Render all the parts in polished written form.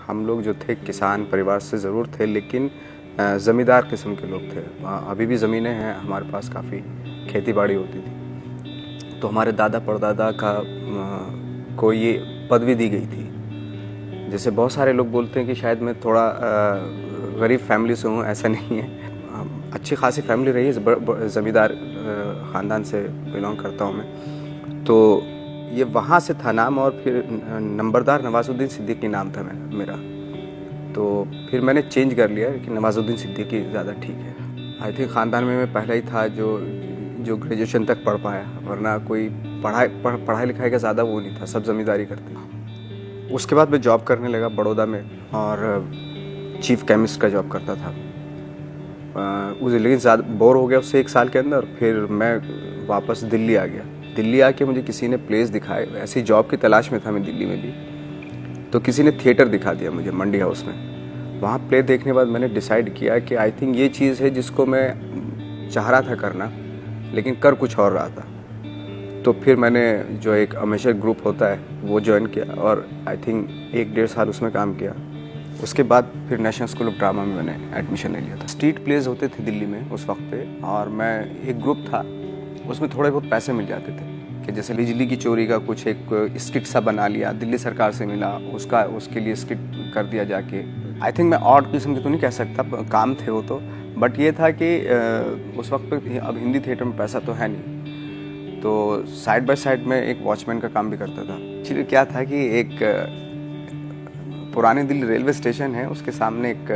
हम लोग जो थे किसान परिवार से ज़रूर थे, लेकिन ज़मींदार किस्म के लोग थे। अभी भी ज़मीनें हैं हमारे पास, काफ़ी खेती बाड़ी होती थी। तो हमारे दादा परदादा को ये पदवी दी गई थी। जैसे बहुत सारे लोग बोलते हैं कि शायद मैं थोड़ा गरीब फैमिली से हूँ, ऐसा नहीं है। अच्छी खासी फैमिली रही है, ज़मींदार ख़ानदान से बिलोंग करता हूँ मैं। तो ये वहाँ से था नाम, और फिर नंबरदार नवाज़ुद्दीन सिद्दीकी नाम था मेरा। तो फिर मैंने चेंज कर लिया कि नवाज़ुद्दीन सिद्दीकी ज़्यादा ठीक है। आई थिंक ख़ानदान में मैं पहला ही था जो ग्रेजुएशन तक पढ़ पाया, वरना कोई पढ़ाई लिखाई का ज़्यादा वो नहीं था, सब ज़मींदारी करते थे। उसके बाद मैं जॉब करने लगा बड़ौदा में, और चीफ केमिस्ट का जॉब करता था। उसे लेकिन ज़्यादा बोर हो गया उससे 1 साल के अंदर। फिर मैं वापस दिल्ली आ गया। दिल्ली आके मुझे किसी ने प्लेस दिखाए, ऐसी जॉब की तलाश में था मैं दिल्ली में भी। तो किसी ने थिएटर दिखा दिया मुझे मंडी हाउस में। वहाँ प्ले देखने के बाद मैंने डिसाइड किया कि आई थिंक ये चीज़ है जिसको मैं चाह रहा था करना, लेकिन कर कुछ और रहा था। तो फिर मैंने जो एक अमेचर ग्रुप होता है वो ज्वाइन किया, और आई थिंक 1-1.5 साल उसमें काम किया। उसके बाद फिर नेशनल स्कूल ऑफ ड्रामा में मैंने एडमिशन ले लिया था। स्ट्रीट प्लेज होते थे दिल्ली में उस वक्त पे, और मैं एक ग्रुप था, उसमें थोड़े बहुत पैसे मिल जाते थे कि जैसे बिजली की चोरी का कुछ एक स्किट सा बना लिया, दिल्ली सरकार से मिला, उसके लिए स्किट कर दिया जाके। आई थिंक मैं ऑड किस्म की तो नहीं कह सकता, काम थे वो तो, बट ये था कि उस वक्त पे अब हिंदी थिएटर में पैसा तो है नहीं, तो साइड बाय साइड में एक वॉचमैन का काम भी करता था। एक्चुअली क्या था कि एक पुरानी दिल्ली रेलवे स्टेशन है, उसके सामने एक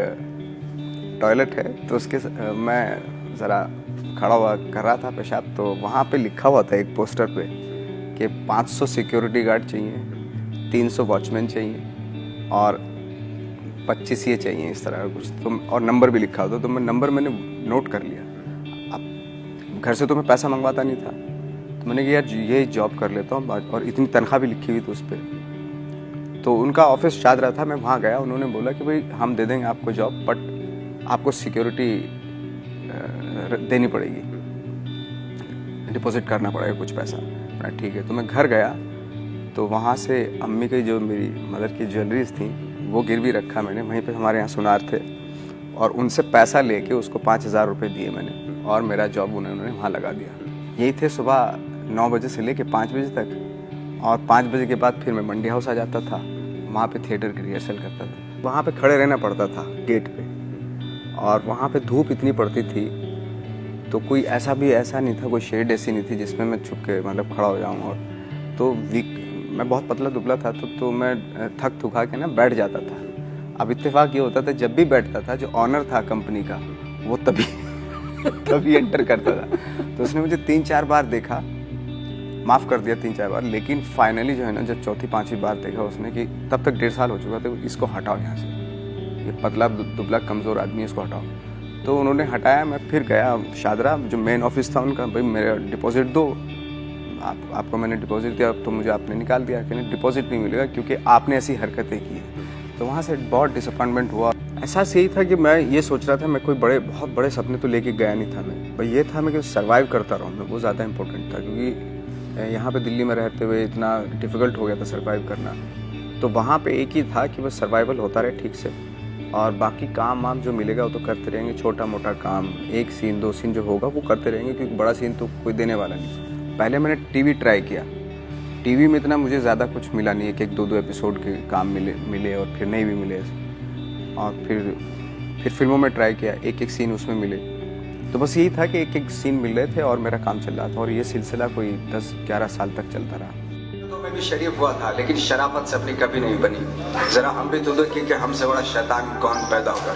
टॉयलेट है, तो उसके मैं ज़रा खड़ा हुआ कर रहा था पेशाब। तो वहाँ पे लिखा हुआ था एक पोस्टर पे कि 500 सिक्योरिटी गार्ड चाहिए, 300 वॉचमैन चाहिए, और 25 ये चाहिए, इस तरह का कुछ। तो और नंबर भी लिखा होता, तो मैंने नोट कर लिया। अब घर से तो मैं पैसा मंगवाता नहीं था, तो मैंने कहा यार ये जॉब कर लेता हूँ, और इतनी तनख्वाह भी लिखी हुई थी उस पर। तो उनका ऑफिस चाह रहा था, मैं वहाँ गया। उन्होंने बोला कि भाई हम दे देंगे आपको जॉब, बट आपको सिक्योरिटी देनी पड़ेगी, डिपॉजिट करना पड़ेगा कुछ पैसा। ठीक है। तो मैं घर गया, तो वहाँ से अम्मी की जो मेरी मदर की ज्वेलरीज थी वो गिरवी रखा मैंने। वहीं पे हमारे यहाँ सुनार थे, और उनसे पैसा लेके उसको 5,000 रुपये दिए मैंने, और मेरा जॉब उन्होंने वहाँ लगा दिया। यही थे सुबह 9 बजे से लेके 5 बजे तक, और 5 बजे के बाद फिर मैं मंडी हाउस आ जाता था, वहाँ पे थिएटर की रिहर्सल करता था। वहाँ पे खड़े रहना पड़ता था गेट पे, और वहाँ पे धूप इतनी पड़ती थी, तो कोई ऐसा नहीं था, कोई शेड ऐसी नहीं थी जिसमें मैं छुप के मतलब खड़ा हो जाऊँ। और तो मैं बहुत पतला दुबला था, तो मैं थक थुका के ना बैठ जाता था। अब इत्तेफाक ये होता था, जब भी बैठता था जो ऑनर था कंपनी का, वो तभी एंटर करता था। तो उसने मुझे 3-4 बार देखा, माफ़ कर दिया 3-4 बार, लेकिन फाइनली जो है ना, जब 4थी-5वीं बार देखा उसने कि तब तक 1.5 साल हो चुका था, इसको हटाओ यहाँ से, ये पतला दुबला कमज़ोर आदमी, इसको हटाओ। तो उन्होंने हटाया। मैं फिर गया शादरा, जो मेन ऑफिस था उनका, भाई मेरा डिपॉजिट दो। आपको मैंने डिपॉजिट दिया, तो मुझे आपने निकाल दिया। कहने डिपॉजिट नहीं मिलेगा क्योंकि आपने ऐसी हरकतें की है। तो वहाँ से बहुत डिसअपॉइंटमेंट हुआ। एहसास यही था कि मैं ये सोच रहा था, मैं कोई बहुत बड़े सपने तो लेके गया नहीं था मैं, भाई ये था मैं कि सर्वाइव करता रहूँ मैं, वो ज़्यादा इंपॉर्टेंट था। क्योंकि यहाँ पे दिल्ली में रहते हुए इतना डिफ़िकल्ट हो गया था सर्वाइव करना। तो वहाँ पे एक ही था कि बस सर्वाइवल होता रहे ठीक से, और बाकी काम वाम जो मिलेगा वो तो करते रहेंगे। छोटा मोटा काम, 1 सीन 2 सीन जो होगा वो करते रहेंगे, क्योंकि बड़ा सीन तो कोई देने वाला नहीं। पहले मैंने टीवी ट्राई किया। टीवी में इतना मुझे ज़्यादा कुछ मिला नहीं है कि 1-2 एपिसोड के काम मिले और फिर नहीं भी मिले। और फिर फिल्मों में ट्राई किया, 1-1 सीन उसमें मिले। तो बस यही था कि 1-1 सीन मिल रहे थे और मेरा काम चल रहा था, और ये सिलसिला कोई 10-11 साल तक चलता रहा। तो मैं भी शरीफ हुआ था, लेकिन शराफत से अपनी कभी नहीं बनी। जरा हम भी तो देखिए कि हमसे बड़ा शैतान कौन पैदा होगा।